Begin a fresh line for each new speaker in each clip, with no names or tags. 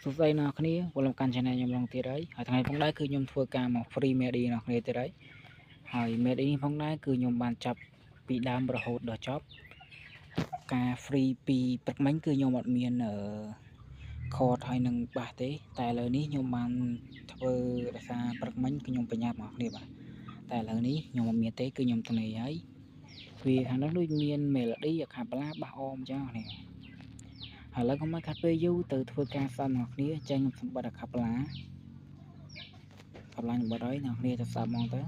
សួស្តីអ្នកគ្នាវិលមកកាន់ channel ខ្ញុំឡងទៀតហើយថ្ងៃផងដែរគឺខ្ញុំធ្វើការមក free media អ្នកគ្នាទៀតហើយ media នេះផងដែរគឺខ្ញុំបានចាប់ពីដើមរហូតដល់ចប់ការ free ពីព្រឹកមិញគឺខ្ញុំអត់មានcode ហើយនឹងបាសទេតែឥឡូវនេះខ្ញុំបានធ្វើដោយសារព្រឹកមិញគឺខ្ញុំបញ្ញាប់អ្នកគ្នាបាទតែឥឡូវនេះខ្ញុំអត់មានទេគឺខ្ញុំត្នេយហើយវាខាងនោះដូចមាន melody អាខាបឡាបាសអមអញ្ចឹងនេះឥឡូវកុំឲ្យខាត់ពេលយូរទៅធ្វើការសាប់អ្នកគ្នាចេញខ្ញុំសម្បត្តិអាខាប់ឡាខ្ញុំបត់ហើយអ្នកគ្នាទៅសាប់ហ្មងទៅ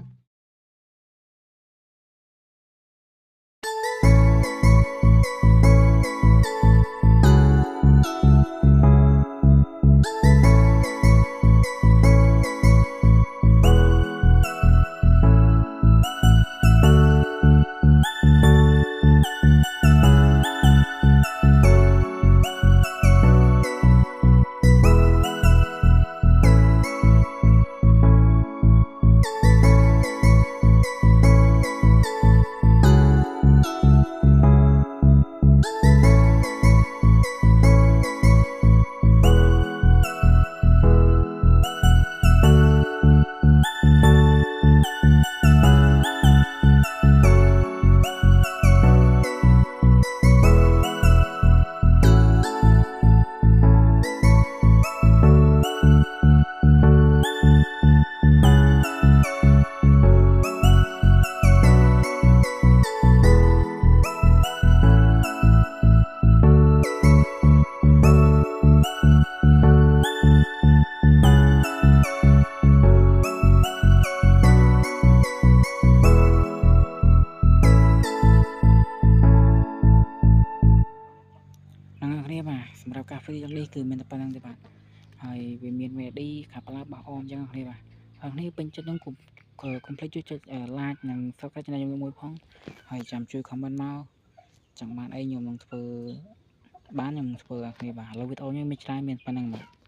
សម្រាប់ការ free នេះគឺមានតែប៉ុណ្្នឹងទេបាទហើយវាមាន melody ខាប់ឡាបោះអមអញ្ចឹងគ្នាបាទហើយនេះពេញចិត្តនឹងកុំភ្លេចជួយចុច like និង subscribe channel ខ្ញុំមួយផងហើយចាំជួយ comment មកចង់បានអីខ្ញុំនឹងធ្វើបានខ្ញុំធ្វើឲ្យគ្នាបាទឥឡូវវីដេអូនេះមានច្រើនមានប៉ុណ្្នឹងបាទ